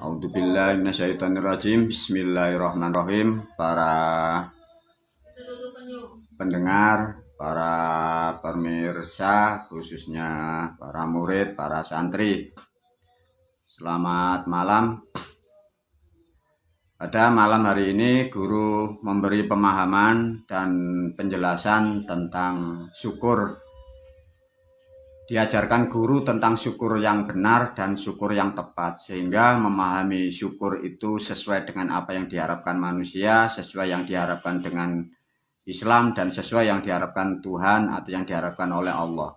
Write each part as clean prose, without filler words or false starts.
A'udzubillahi minasyaitonirrajim. Bismillahirrahmanirrahim. Para pendengar, para pemirsa, khususnya para murid, para santri, selamat malam. Pada malam hari ini guru memberi pemahaman dan penjelasan tentang syukur. Diajarkan guru tentang syukur yang benar dan syukur yang tepat, sehingga memahami syukur itu sesuai dengan apa yang diharapkan manusia, sesuai yang diharapkan dengan Islam, dan sesuai yang diharapkan Tuhan atau yang diharapkan oleh Allah.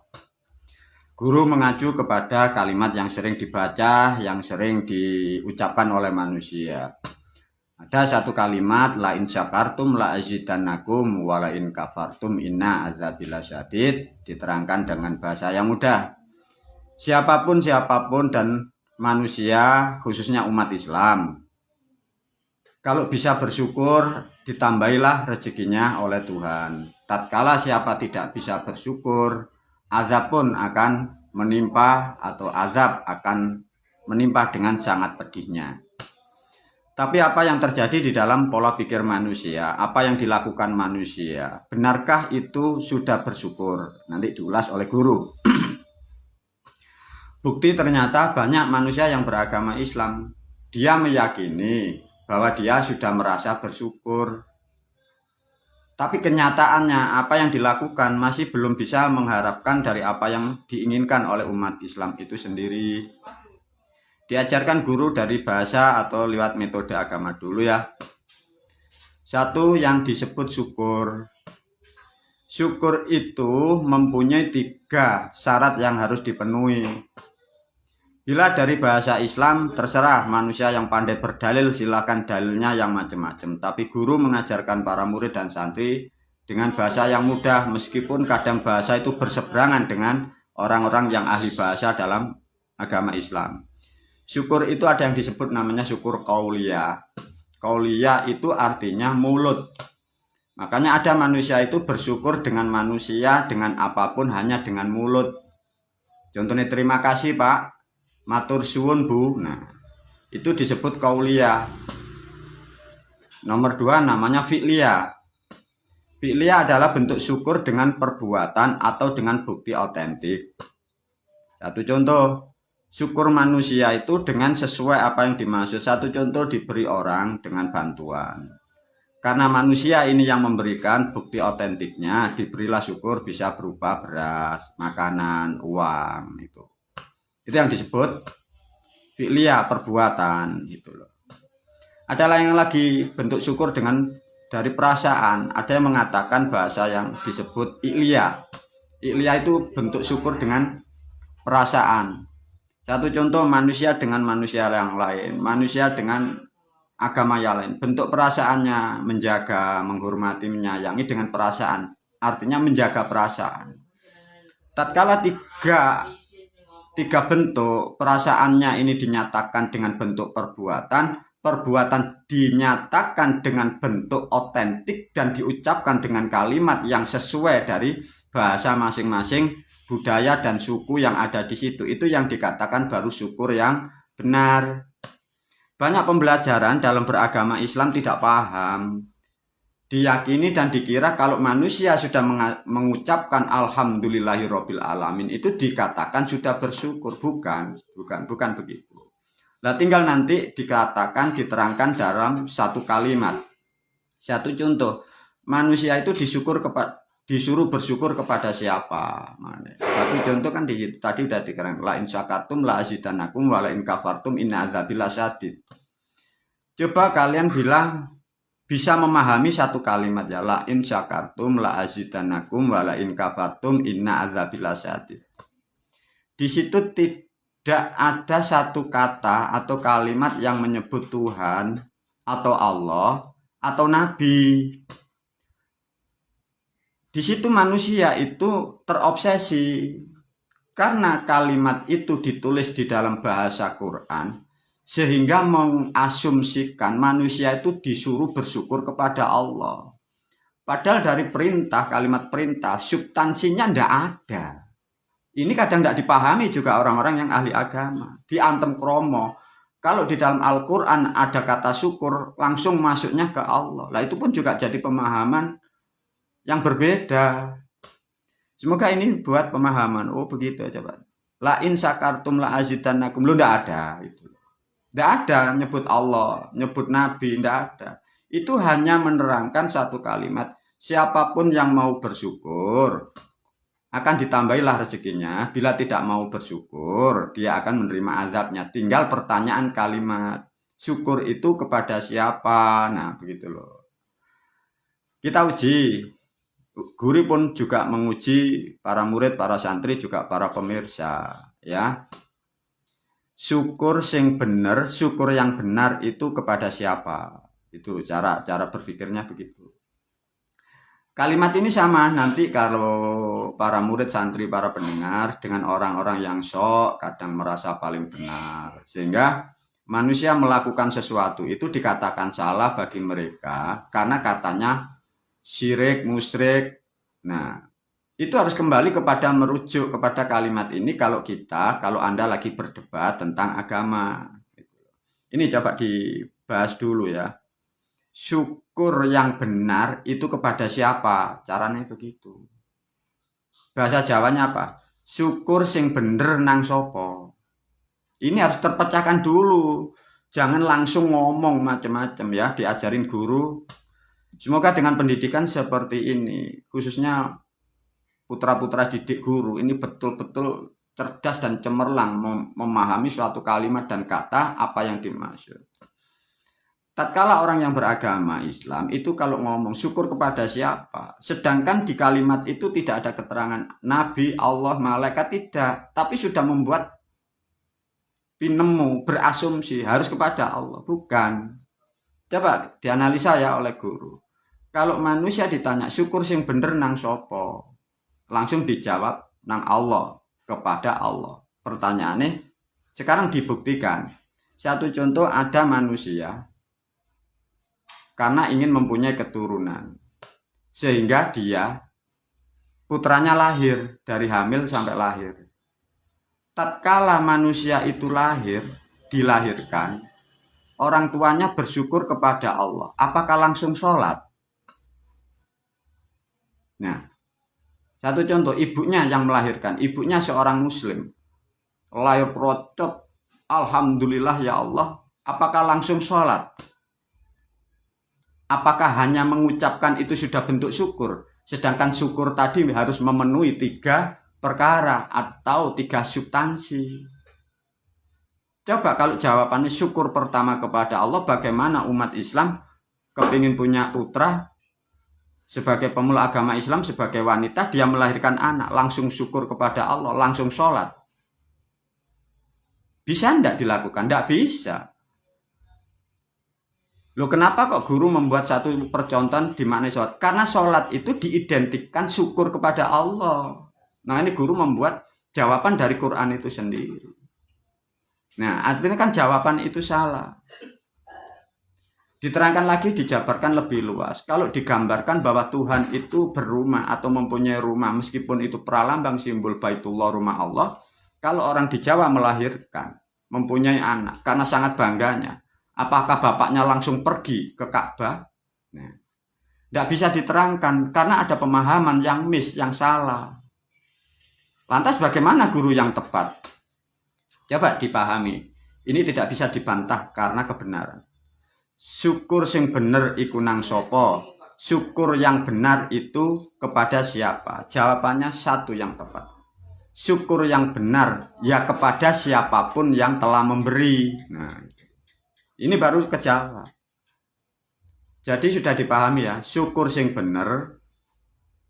Guru mengacu kepada kalimat yang sering dibaca, yang sering diucapkan oleh manusia. Ada satu kalimat, la in syakartum la azidannakum wa la in kafartum inna adzabi lasyadid, diterangkan dengan bahasa yang mudah. Siapapun dan manusia, khususnya umat Islam, kalau bisa bersyukur, ditambahilah rezekinya oleh Tuhan. Tatkala siapa tidak bisa bersyukur, azab pun akan menimpa atau azab akan menimpa dengan sangat pedihnya. Tapi apa yang terjadi di dalam pola pikir manusia, apa yang dilakukan manusia, benarkah itu sudah bersyukur? Nanti diulas oleh guru. Bukti ternyata banyak manusia yang beragama Islam, dia meyakini bahwa dia sudah merasa bersyukur. Tapi kenyataannya apa yang dilakukan masih belum bisa mengharapkan dari apa yang diinginkan oleh umat Islam itu sendiri. Diajarkan guru dari bahasa atau lewat metode agama dulu ya. Satu yang disebut syukur. Syukur itu mempunyai 3 syarat yang harus dipenuhi. Bila dari bahasa Islam, terserah manusia yang pandai berdalil, silakan dalilnya yang macam-macam. Tapi guru mengajarkan para murid dan santri dengan bahasa yang mudah, meskipun kadang bahasa itu berseberangan dengan orang-orang yang ahli bahasa dalam agama Islam. Syukur itu ada yang disebut namanya syukur qauliyah. Qauliyah itu artinya mulut. Makanya ada manusia itu bersyukur dengan manusia, dengan apapun, hanya dengan mulut. Contohnya terima kasih Pak, matur suwun Bu. Nah, itu disebut qauliyah. Nomor 2 namanya fi'liyah. Fi'liyah adalah bentuk syukur dengan perbuatan atau dengan bukti otentik. Satu contoh, syukur manusia itu dengan sesuai apa yang dimaksud. Satu contoh, diberi orang dengan bantuan. Karena manusia ini yang memberikan, bukti otentiknya diberilah syukur, bisa berupa beras, makanan, uang. Itu yang disebut fi'liyah, perbuatan gitu loh. Ada yang lagi bentuk syukur dengan dari perasaan. Ada yang mengatakan bahasa yang disebut i'liyah. I'liyah itu bentuk syukur dengan perasaan. Satu contoh, manusia dengan manusia yang lain, manusia dengan agama yang lain. Bentuk perasaannya menjaga, menghormati, menyayangi dengan perasaan. Artinya menjaga perasaan. Tatkala tiga bentuk perasaannya ini dinyatakan dengan bentuk perbuatan, perbuatan dinyatakan dengan bentuk otentik dan diucapkan dengan kalimat yang sesuai dari bahasa masing-masing, budaya dan suku yang ada di situ. Itu yang dikatakan baru syukur yang benar. Banyak pembelajaran dalam beragama Islam tidak paham. Diyakini dan dikira kalau manusia sudah mengucapkan alhamdulillahirabbil alamin itu dikatakan sudah bersyukur. Bukan begitu. Nah, tinggal nanti dikatakan, diterangkan dalam satu kalimat. Satu contoh, manusia itu disuruh bersyukur kepada siapa? Satu contoh kan di situ tadi udah dikatakan, la in syakartum la azidannakum wa la in kafartum inna adzabi lasyadid. Coba kalian bilang, bisa memahami satu kalimat ya, la in syakartum la azidannakum wa la in kafartum inna adzabi lasyadid. Di situ tidak ada satu kata atau kalimat yang menyebut Tuhan atau Allah atau Nabi. Di situ manusia itu terobsesi karena kalimat itu ditulis di dalam bahasa Quran, sehingga mengasumsikan manusia itu disuruh bersyukur kepada Allah. Padahal dari perintah, kalimat perintah, substansinya tidak ada. Ini kadang tidak dipahami juga orang-orang yang ahli agama. Diantem kromo. Kalau di dalam Al-Quran ada kata syukur, langsung masuknya ke Allah. Lah itu pun juga jadi pemahaman yang berbeda. Semoga ini buat pemahaman. Oh begitu aja Pak. La in sakartum la azidannakum. Lu enggak ada itu. Enggak ada nyebut Allah, nyebut Nabi, enggak ada. Itu hanya menerangkan satu kalimat. Siapapun yang mau bersyukur akan ditambahilah rezekinya. Bila tidak mau bersyukur, dia akan menerima azabnya. Tinggal pertanyaan kalimat, syukur itu kepada siapa? Nah, begitu loh. Kita uji. Guru pun juga menguji para murid, para santri, juga para pemirsa, ya. Syukur sing bener, syukur yang benar itu kepada siapa? Itu cara berpikirnya begitu. Kalimat ini sama nanti kalau para murid, santri, para pendengar dengan orang-orang yang sok kadang merasa paling benar. Sehingga manusia melakukan sesuatu itu dikatakan salah bagi mereka karena katanya syirik, musyrik. Nah, itu harus kembali kepada merujuk kepada kalimat ini kalau Anda lagi berdebat tentang agama. Ini coba dibahas dulu ya. Syukur yang benar itu kepada siapa? Caranya begitu. Bahasa Jawanya apa? Syukur sing bener nang sopo. Ini harus terpecahkan dulu. Jangan langsung ngomong macam-macam ya, diajarin guru. Semoga dengan pendidikan seperti ini, khususnya putra-putra didik guru, ini betul-betul cerdas dan cemerlang memahami suatu kalimat dan kata apa yang dimaksud. Tatkala orang yang beragama Islam itu kalau ngomong syukur kepada siapa, sedangkan di kalimat itu tidak ada keterangan Nabi, Allah, malaikat, tidak, tapi sudah membuat pinemu, berasumsi harus kepada Allah, bukan. Coba dianalisa ya oleh guru. Kalau manusia ditanya syukur sing bener nang sopo, langsung dijawab nang Allah, kepada Allah. Pertanyaannya sekarang dibuktikan. Satu contoh, ada manusia karena ingin mempunyai keturunan, sehingga dia putranya lahir dari hamil sampai lahir. Tatkala manusia itu dilahirkan, orang tuanya bersyukur kepada Allah. Apakah langsung sholat? Nah, satu contoh, ibunya yang melahirkan, ibunya seorang muslim, lahir procot, alhamdulillah ya Allah. Apakah langsung sholat? Apakah hanya mengucapkan itu sudah bentuk syukur? Sedangkan syukur tadi harus memenuhi 3 perkara atau 3 substansi. Coba kalau jawabannya syukur pertama kepada Allah, bagaimana umat Islam kepingin punya putra, sebagai pemula agama Islam, sebagai wanita, dia melahirkan anak, langsung syukur kepada Allah, langsung sholat. Bisa enggak dilakukan? Enggak bisa. Loh, kenapa kok guru membuat satu percontohan di mana sholat? Karena sholat itu diidentikan syukur kepada Allah. Nah, ini guru membuat jawaban dari Quran itu sendiri. Nah, artinya kan jawaban itu salah. Diterangkan lagi, dijabarkan lebih luas. Kalau digambarkan bahwa Tuhan itu berumah atau mempunyai rumah, meskipun itu pralambang simbol Baitullah, rumah Allah. Kalau orang di Jawa melahirkan, mempunyai anak, karena sangat bangganya, apakah bapaknya langsung pergi ke Ka'bah? Nah, tidak bisa diterangkan karena ada pemahaman yang yang salah. Lantas bagaimana guru yang tepat? Coba dipahami. Ini tidak bisa dibantah karena kebenaran. Syukur sing bener iku nang sopo. Syukur yang benar itu kepada siapa? Jawabannya satu yang tepat. Syukur yang benar ya kepada siapapun yang telah memberi. Nah, ini baru kejawab. Jadi sudah dipahami ya, syukur sing bener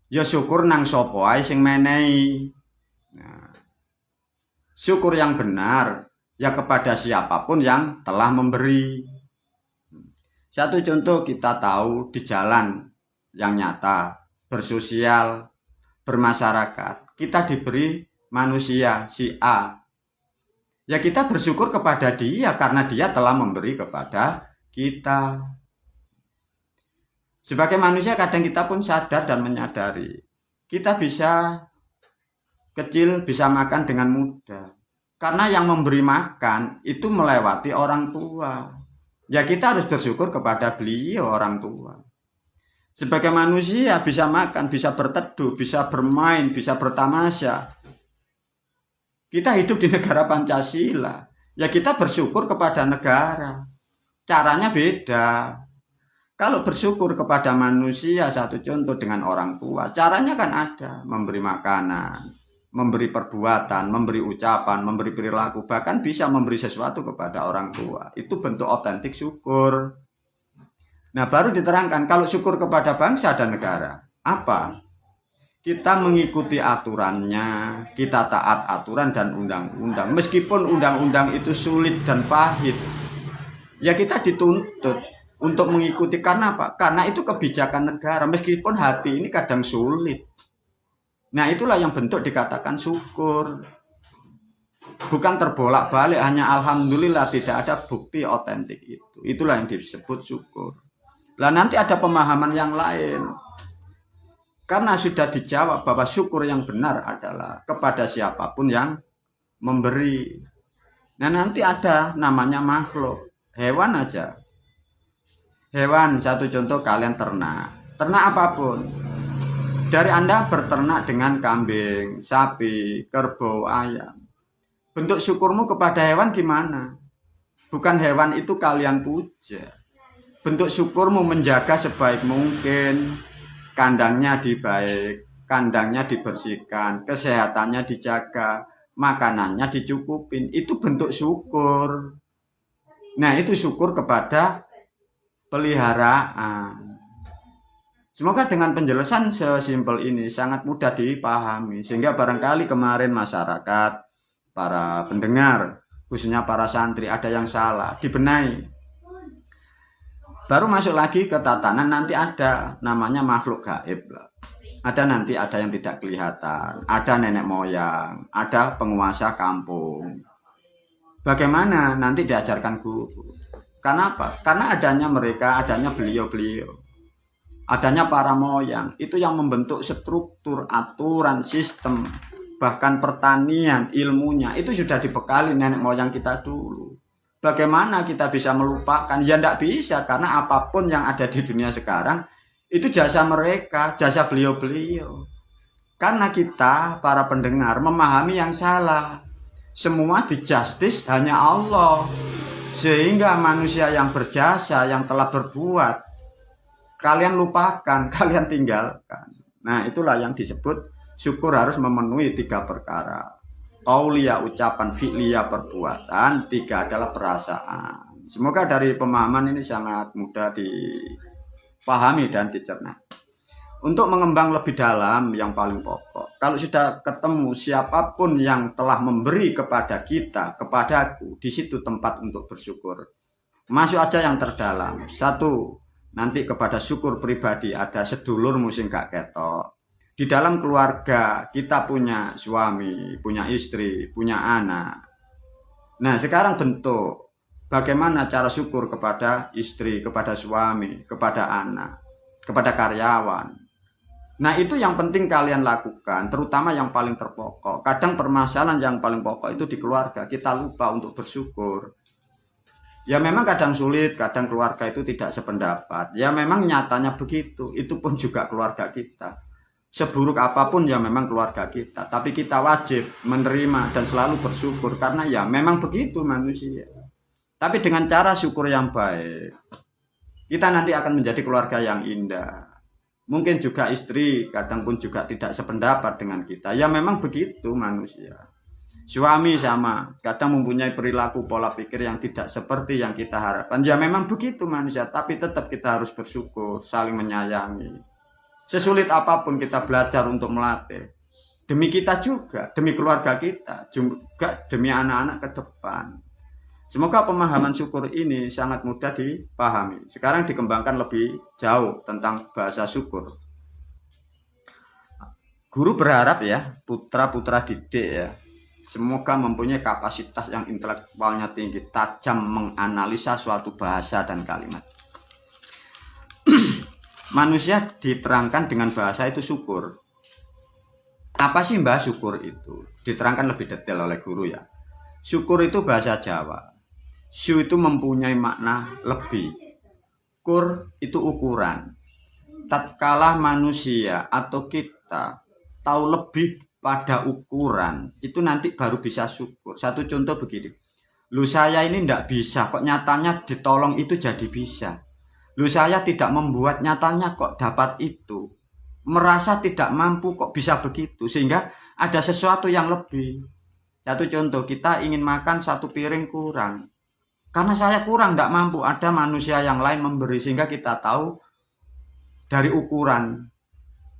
ya syukur nang sapa ae sing menehi. Nah, syukur yang benar ya kepada siapapun yang telah memberi. Satu contoh kita tahu di jalan yang nyata, bersosial, bermasyarakat, kita diberi manusia si A. Ya kita bersyukur kepada dia karena dia telah memberi kepada kita. Sebagai manusia kadang kita pun sadar dan menyadari. Kita bisa kecil, bisa makan dengan mudah. Karena yang memberi makan itu melewati orang tua. Ya kita harus bersyukur kepada beliau orang tua. Sebagai manusia bisa makan, bisa berteduh, bisa bermain, bisa bertamasya. Kita hidup di negara Pancasila. Ya kita bersyukur kepada negara. Caranya beda. Kalau bersyukur kepada manusia, satu contoh dengan orang tua, caranya kan ada, memberi makanan, memberi perbuatan, memberi ucapan, memberi perilaku, bahkan bisa memberi sesuatu kepada orang tua. Itu bentuk otentik syukur. Nah, baru diterangkan kalau syukur kepada bangsa dan negara. Apa? Kita mengikuti aturannya, kita taat aturan dan undang-undang. Meskipun undang-undang itu sulit dan pahit, ya kita dituntut untuk mengikuti. Karena apa? Karena itu kebijakan negara. Meskipun hati ini kadang sulit. Nah, itulah yang bentuk dikatakan syukur. Bukan terbolak-balik, hanya alhamdulillah, tidak ada bukti otentik itu. Itulah yang disebut syukur. Lah nanti ada pemahaman yang lain. Karena sudah dijawab bahwa syukur yang benar adalah kepada siapapun yang memberi. Nah, nanti ada namanya makhluk. Hewan aja. Hewan, satu contoh kalian ternak. Ternak apapun. Dari Anda berternak dengan kambing, sapi, kerbau, ayam. Bentuk syukurmu kepada hewan gimana? Bukan hewan itu kalian puja. Bentuk syukurmu menjaga sebaik mungkin. Kandangnya dibaik, kandangnya dibersihkan, kesehatannya dijaga, makanannya dicukupin. Itu bentuk syukur. Nah, itu syukur kepada peliharaan. Semoga dengan penjelasan sesimpel ini sangat mudah dipahami. Sehingga barangkali kemarin masyarakat, para pendengar, khususnya para santri, ada yang salah, dibenahi. Baru masuk lagi ke tatanan, nanti ada namanya makhluk gaib. Ada nanti ada yang tidak kelihatan, ada nenek moyang, ada penguasa kampung. Bagaimana nanti diajarkan guru? Kenapa? Karena adanya mereka, adanya beliau-beliau, adanya para moyang, itu yang membentuk struktur, aturan, sistem, bahkan pertanian, ilmunya, itu sudah dibekali nenek moyang kita dulu. Bagaimana kita bisa melupakan? Ya tidak bisa, karena apapun yang ada di dunia sekarang itu jasa mereka, jasa beliau-beliau. Karena kita, para pendengar, memahami yang salah. Semua di-justice hanya Allah. Sehingga manusia yang berjasa, yang telah berbuat, kalian lupakan, kalian tinggalkan. Nah, itulah yang disebut syukur harus memenuhi 3 perkara. Qauliyah ucapan, fi'liyah perbuatan, 3 adalah perasaan. Semoga dari pemahaman ini sangat mudah dipahami dan dicerna. Untuk mengembang lebih dalam yang paling pokok, kalau sudah ketemu siapapun yang telah memberi kepada kita, kepadaku, di situ tempat untuk bersyukur. Masuk aja yang terdalam. 1, nanti kepada syukur pribadi, ada sedulurmu sing gak ketok. Di dalam keluarga kita punya suami, punya istri, punya anak. Nah, sekarang bentuk bagaimana cara syukur kepada istri, kepada suami, kepada anak, kepada karyawan. Nah, itu yang penting kalian lakukan, terutama yang paling terpokok. Kadang permasalahan yang paling pokok itu di keluarga, kita lupa untuk bersyukur. Ya memang kadang sulit, kadang keluarga itu tidak sependapat. Ya memang nyatanya begitu, itu pun juga keluarga kita. Seburuk apapun ya memang keluarga kita, tapi kita wajib menerima dan selalu bersyukur karena ya memang begitu manusia. Tapi dengan cara syukur yang baik, kita nanti akan menjadi keluarga yang indah. Mungkin juga istri kadang pun juga tidak sependapat dengan kita. Ya memang begitu manusia. Suami sama, kadang mempunyai perilaku pola pikir yang tidak seperti yang kita harapkan. Ya memang begitu manusia, tapi tetap kita harus bersyukur, saling menyayangi. Sesulit apapun kita belajar untuk melatih. Demi kita juga, demi keluarga kita, juga demi anak-anak ke depan. Semoga pemahaman syukur ini sangat mudah dipahami. Sekarang dikembangkan lebih jauh tentang bahasa syukur. Guru berharap ya, putra-putra didik ya, semoga mempunyai kapasitas yang intelektualnya tinggi, tajam menganalisa suatu bahasa dan kalimat. Manusia diterangkan dengan bahasa itu syukur. Apa sih mbah syukur itu? Diterangkan lebih detail oleh guru ya. Syukur itu bahasa Jawa. Syu itu mempunyai makna lebih. Kur itu ukuran. Tatkala manusia atau kita tahu lebih pada ukuran, itu nanti baru bisa syukur. Satu contoh begini. Lu saya ini ndak bisa, kok nyatanya ditolong itu jadi bisa. Lu saya tidak membuat, nyatanya kok dapat itu. Merasa tidak mampu kok bisa begitu. Sehingga ada sesuatu yang lebih. Satu contoh, kita ingin makan satu piring kurang. Karena saya kurang, tidak mampu. Ada manusia yang lain memberi. Sehingga kita tahu dari ukuran.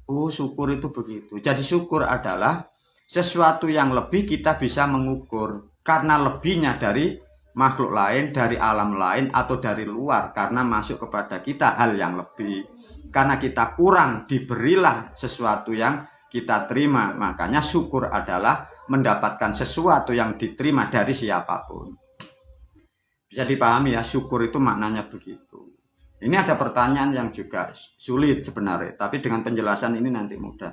Oh, syukur itu begitu. Jadi syukur adalah sesuatu yang lebih kita bisa mengukur. Karena lebihnya dari makhluk lain, dari alam lain, atau dari luar. Karena masuk kepada kita hal yang lebih. Karena kita kurang, diberilah sesuatu yang kita terima. Makanya syukur adalah mendapatkan sesuatu yang diterima dari siapapun. Bisa dipahami ya, syukur itu maknanya begitu. Ini ada pertanyaan yang juga sulit sebenarnya, tapi dengan penjelasan ini nanti mudah.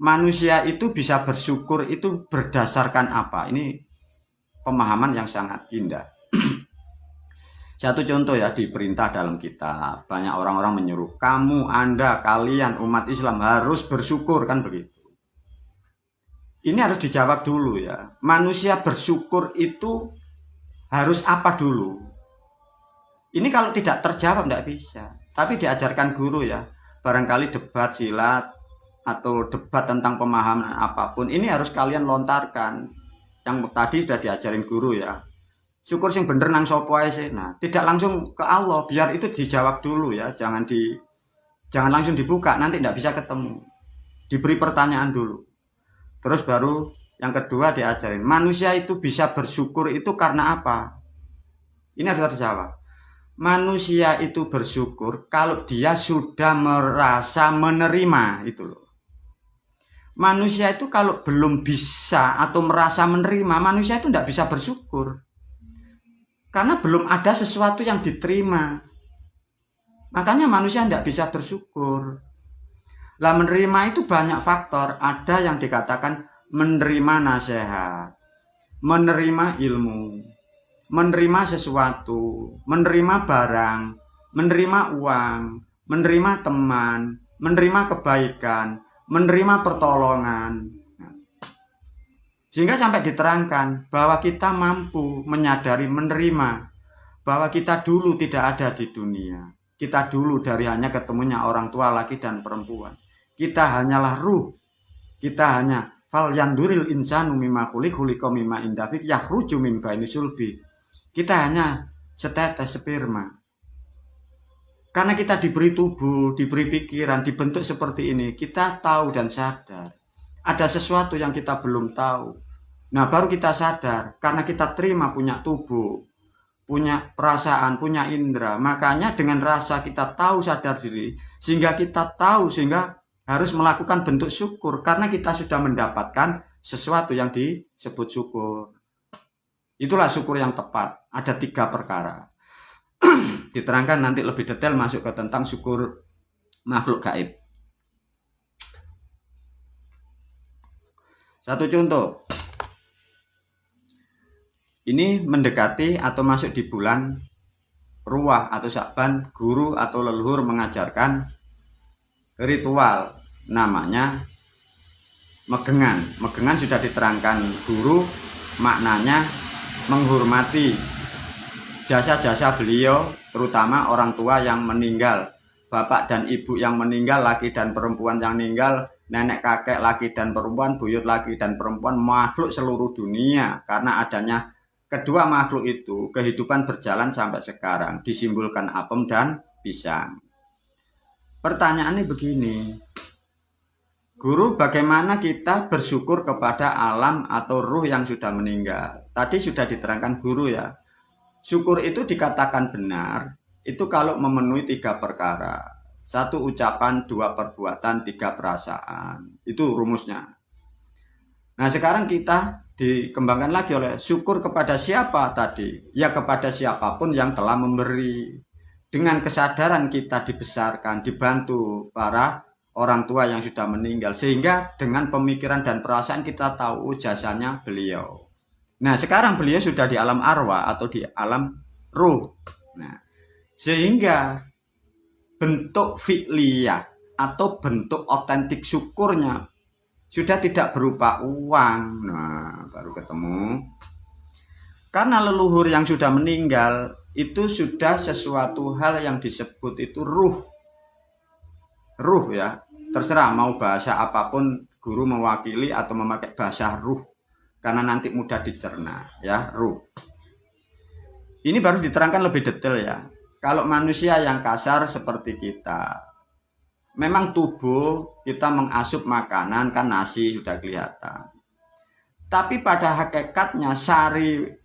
Manusia itu bisa bersyukur itu berdasarkan apa? Ini pemahaman yang sangat indah. Satu contoh ya, di perintah dalam kitab, banyak orang-orang menyuruh kamu, Anda, kalian umat Islam harus bersyukur, kan begitu. Ini harus dijawab dulu ya. Manusia bersyukur itu harus apa dulu? Ini kalau tidak terjawab tidak bisa. Tapi diajarkan guru ya. Barangkali debat silat atau debat tentang pemahaman apapun, ini harus kalian lontarkan. Yang tadi sudah diajarin guru ya. Syukur sing bener nang sapa ae sih. Nah, tidak langsung ke Allah, biar itu dijawab dulu ya. Jangan langsung dibuka, nanti tidak bisa ketemu. Diberi pertanyaan dulu. Terus baru yang kedua diajarin. Manusia itu bisa bersyukur itu karena apa? Ini harus terjawab. Manusia itu bersyukur kalau dia sudah merasa menerima, itu loh. Manusia itu kalau belum bisa atau merasa menerima, manusia itu tidak bisa bersyukur. Karena belum ada sesuatu yang diterima. Makanya manusia tidak bisa bersyukur. Lah menerima itu banyak faktor. Ada yang dikatakan menerima nasihat, menerima ilmu, menerima sesuatu, menerima barang, menerima uang, menerima teman, menerima kebaikan, menerima pertolongan. Sehingga sampai diterangkan bahwa kita mampu menyadari menerima bahwa kita dulu tidak ada di dunia. Kita dulu dari hanya ketemunya orang tua laki dan perempuan. Kita hanyalah ruh. Kita hanya fal yanduril insanu mimma khuliqa mimma indafik yakhruju min baini sulbi. Kita hanya setetes sperma. Karena kita diberi tubuh, diberi pikiran, dibentuk seperti ini, kita tahu dan sadar. Ada sesuatu yang kita belum tahu. Nah, baru kita sadar. Karena kita terima punya tubuh, punya perasaan, punya indera. Makanya dengan rasa kita tahu sadar diri, sehingga kita tahu, sehingga harus melakukan bentuk syukur. Karena kita sudah mendapatkan sesuatu yang disebut syukur. Itulah syukur yang tepat. Ada 3 perkara. Diterangkan nanti lebih detail masuk ke tentang syukur makhluk gaib. Satu contoh. Ini mendekati atau masuk di bulan Ruwah atau Sya'ban, guru atau leluhur mengajarkan ritual namanya megengan. Megengan sudah diterangkan guru, maknanya menghormati jasa-jasa beliau, terutama orang tua yang meninggal, bapak dan ibu yang meninggal, laki dan perempuan yang meninggal, nenek kakek laki dan perempuan, buyut laki dan perempuan, makhluk seluruh dunia. Karena adanya kedua makhluk itu, kehidupan berjalan sampai sekarang, disimbolkan apem dan pisang. Pertanyaannya begini, guru, bagaimana kita bersyukur kepada alam atau ruh yang sudah meninggal? Tadi sudah diterangkan guru ya. Syukur itu dikatakan benar, itu kalau memenuhi 3 perkara. 1 ucapan, 2 perbuatan, 3 perasaan. Itu rumusnya. Nah, sekarang kita dikembangkan lagi oleh syukur kepada siapa tadi? Ya kepada siapapun yang telah memberi. Dengan kesadaran kita dibesarkan, dibantu para orang tua yang sudah meninggal. Sehingga dengan pemikiran dan perasaan kita tahu jasanya beliau. Nah, sekarang beliau sudah di alam arwah atau di alam ruh. Nah, sehingga bentuk fi'liyah atau bentuk otentik syukurnya sudah tidak berupa uang. Nah, baru ketemu. Karena leluhur yang sudah meninggal itu sudah sesuatu hal yang disebut itu ruh. Ruh ya, terserah mau bahasa apapun guru mewakili atau memakai bahasa ruh. Karena nanti mudah dicerna ya, ruh. Ini baru diterangkan lebih detail ya. Kalau manusia yang kasar seperti kita, memang tubuh kita mengasup makanan kan nasi sudah kelihatan. Tapi pada hakikatnya sari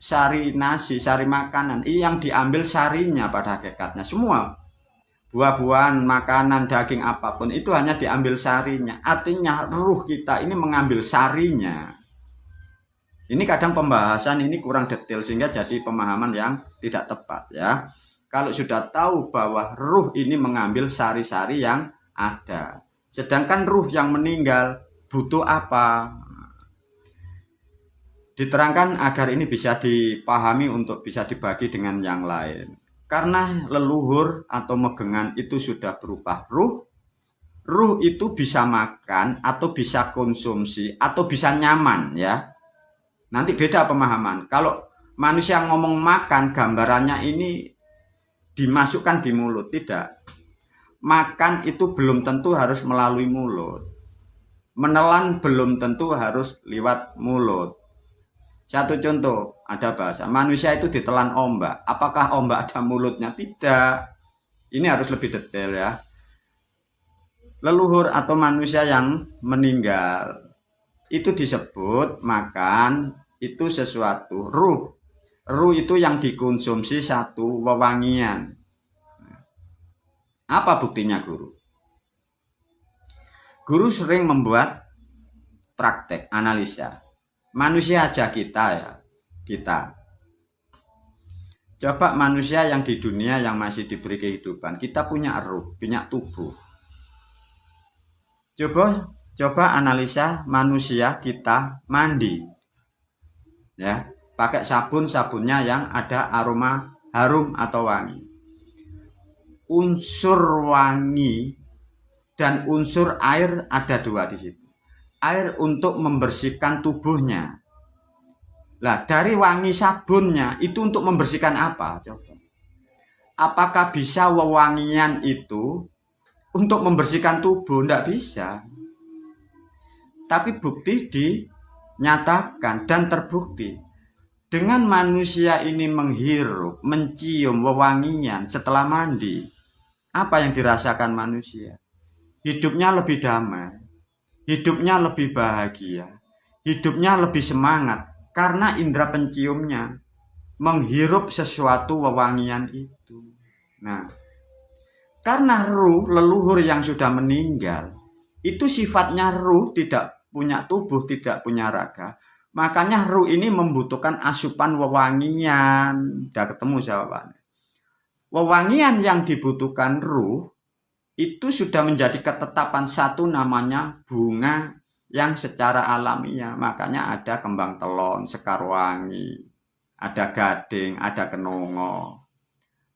nasi, sari makanan ini yang diambil sarinya pada hakikatnya semua. Buah-buahan, makanan, daging apapun itu hanya diambil sarinya. Artinya ruh kita ini mengambil sarinya. Ini kadang pembahasan ini kurang detail sehingga jadi pemahaman yang tidak tepat ya. Kalau sudah tahu bahwa ruh ini mengambil sari-sari yang ada. Sedangkan ruh yang meninggal butuh apa? Diterangkan agar ini bisa dipahami untuk bisa dibagi dengan yang lain. Karena leluhur atau megengan itu sudah berupa ruh. Ruh itu bisa makan atau bisa konsumsi atau bisa nyaman ya. Nanti beda pemahaman. Kalau manusia ngomong makan, gambarannya ini dimasukkan di mulut. Tidak. Makan itu belum tentu harus melalui mulut. Menelan belum tentu harus lewat mulut. Satu contoh, ada bahasa, manusia itu ditelan ombak. Apakah ombak ada mulutnya? Tidak. Ini harus lebih detail ya. Leluhur atau manusia yang meninggal itu disebut makan itu sesuatu ruh. Ruh itu yang dikonsumsi satu wewangian. Apa buktinya guru? Guru sering membuat praktek analisa. Manusia aja kita ya, kita. Coba manusia yang di dunia yang masih diberi kehidupan, kita punya ruh, punya tubuh. Coba analisa manusia kita mandi. Ya, pakai sabunnya yang ada aroma harum atau wangi. Unsur wangi dan unsur air ada dua di situ. Air untuk membersihkan tubuhnya. Lah, dari wangi sabunnya itu untuk membersihkan apa? Coba. Apakah bisa wewangian itu untuk membersihkan tubuh? Tidak bisa. Tapi bukti dinyatakan dan terbukti. Dengan manusia ini menghirup, mencium wewangian setelah mandi. Apa yang dirasakan manusia? Hidupnya lebih damai. Hidupnya lebih bahagia. Hidupnya lebih semangat. Karena indera penciumnya menghirup sesuatu wewangian itu. Nah, karena ruh leluhur yang sudah meninggal, itu sifatnya ruh tidak punya tubuh, tidak punya raga. Makanya ruh ini membutuhkan asupan wewangian. Udah ketemu jawabannya. Wewangian yang dibutuhkan ruh itu sudah menjadi ketetapan satu namanya bunga yang secara alamiah. Makanya ada kembang telon, sekar wangi, ada gading, ada kenongo,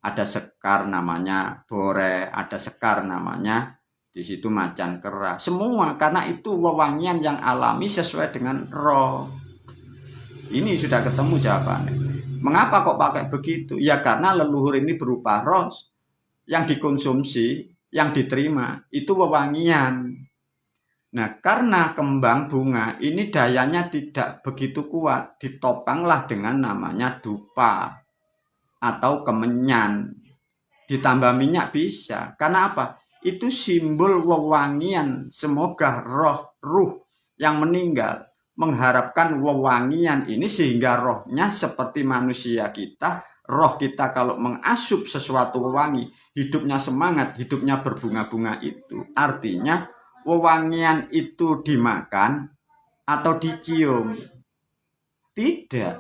ada sekar namanya bore, ada sekar namanya di situ macan kera. Semua karena itu wewangian yang alami sesuai dengan roh. Ini sudah ketemu jawabannya. Mengapa kok pakai begitu? Ya karena leluhur ini berupa roh yang dikonsumsi, yang diterima itu wewangian. Nah, karena kembang bunga ini dayanya tidak begitu kuat, ditopanglah dengan namanya dupa atau kemenyan. Ditambah minyak bisa. Karena apa? Itu simbol wewangian. Semoga ruh yang meninggal mengharapkan wewangian ini sehingga rohnya seperti manusia kita. Roh kita kalau mengasup sesuatu wewangi, hidupnya semangat, hidupnya berbunga-bunga itu. Artinya wewangian itu dimakan atau dicium. Tidak.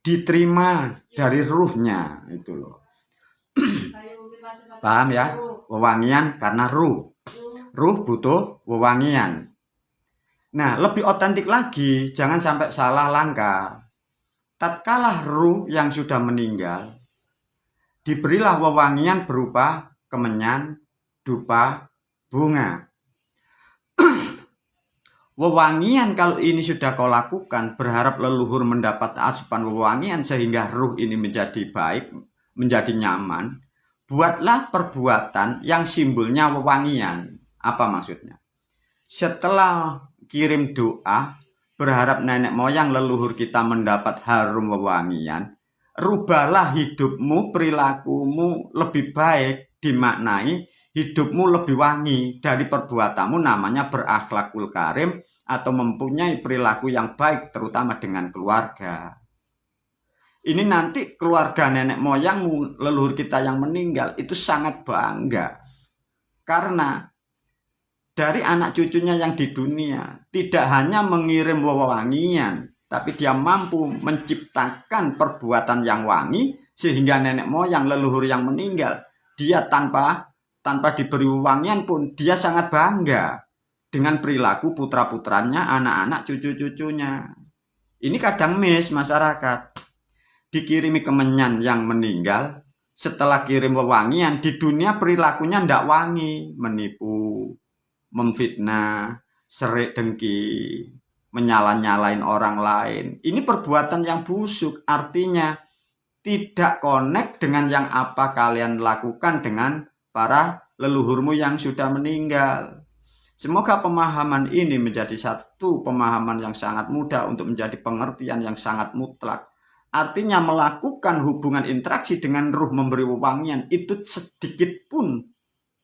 Diterima dari ruhnya itu loh. Paham ya? Wewangian karena ruh. Ruh butuh wewangian. Nah, lebih otentik lagi, jangan sampai salah langkah. tatkala ruh yang sudah meninggal diberilah wewangian berupa kemenyan, dupa, bunga. Wewangian kalau ini sudah kau lakukan, berharap leluhur mendapat asupan wewangian sehingga ruh ini menjadi baik, menjadi nyaman. Buatlah perbuatan yang simbolnya wewangian. Apa maksudnya? Setelah kirim doa, berharap nenek moyang leluhur kita mendapat harum wewangian, rubahlah hidupmu, perilakumu lebih baik, dimaknai hidupmu lebih wangi dari perbuatanmu, namanya berakhlakul karim atau mempunyai perilaku yang baik, terutama dengan keluarga. Ini nanti keluarga nenek moyangmu, leluhur kita yang meninggal, itu sangat bangga. Karena dari anak cucunya yang di dunia, tidak hanya mengirim wewangian, tapi dia mampu menciptakan perbuatan yang wangi, sehingga nenek moyang leluhur yang meninggal, dia tanpa diberi wewangian pun dia sangat bangga dengan perilaku putra-putranya, anak-anak, cucu-cucunya. Ini kadang miss masyarakat. Dikirimi kemenyan yang meninggal, setelah kirim wewangian, di dunia perilakunya ndak wangi, menipu, memfitnah, serik dengki, menyala-nyalain orang lain. Ini perbuatan yang busuk, artinya tidak connect dengan yang apa kalian lakukan dengan para leluhurmu yang sudah meninggal. Semoga pemahaman ini menjadi satu pemahaman yang sangat mudah untuk menjadi pengertian yang sangat mutlak. Artinya melakukan hubungan interaksi dengan ruh memberi wewangian itu sedikit pun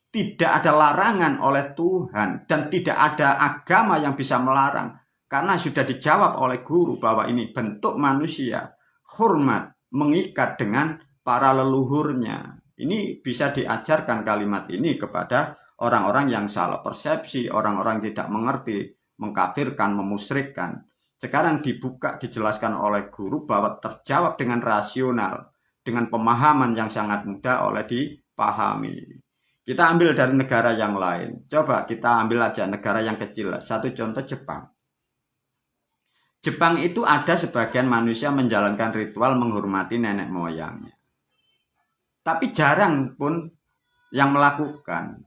tidak ada larangan oleh Tuhan dan tidak ada agama yang bisa melarang. Karena sudah dijawab oleh guru bahwa ini bentuk manusia, hormat, mengikat dengan para leluhurnya. Ini bisa diajarkan kalimat ini kepada orang-orang yang salah persepsi, orang-orang tidak mengerti, mengkafirkan, memusyrikkan. Sekarang dibuka, dijelaskan oleh guru bahwa terjawab dengan rasional, dengan pemahaman yang sangat mudah oleh dipahami. Kita ambil dari negara yang lain. Coba kita ambil aja negara yang kecil. Satu contoh Jepang. Jepang itu ada sebagian manusia menjalankan ritual menghormati nenek moyangnya. Tapi jarang pun yang melakukan.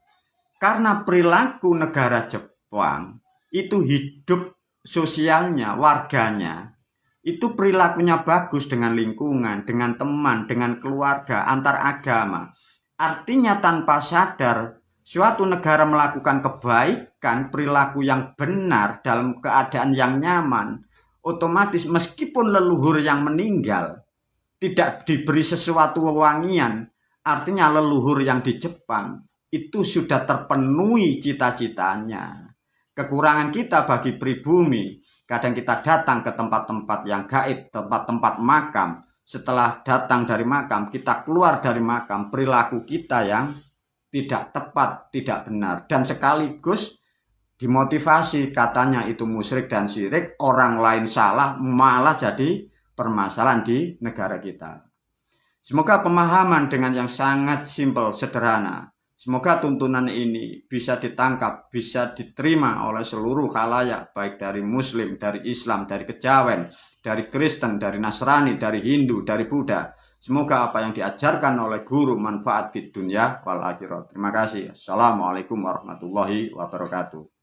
Karena perilaku negara Jepang itu hidup sosialnya, warganya, itu perilakunya bagus dengan lingkungan, dengan teman, dengan keluarga, antar agama. Artinya tanpa sadar, suatu negara melakukan kebaikan, perilaku yang benar dalam keadaan yang nyaman, otomatis meskipun leluhur yang meninggal tidak diberi sesuatu wewangian, artinya leluhur yang di Jepang itu sudah terpenuhi cita-citanya. Kekurangan kita bagi pribumi, kadang kita datang ke tempat-tempat yang gaib, tempat-tempat makam. Setelah datang dari makam, kita keluar dari makam, perilaku kita yang tidak tepat, tidak benar. Dan sekaligus dimotivasi, katanya itu musyrik dan syirik, orang lain salah, malah jadi permasalahan di negara kita. Semoga pemahaman dengan yang sangat simpel, sederhana. Semoga tuntunan ini bisa ditangkap, bisa diterima oleh seluruh khalayak, baik dari Muslim, dari Islam, dari Kejawen, dari Kristen, dari Nasrani, dari Hindu, dari Buddha. Semoga apa yang diajarkan oleh guru manfaat di dunia wal akhirat. Terima kasih. Assalamualaikum warahmatullahi wabarakatuh.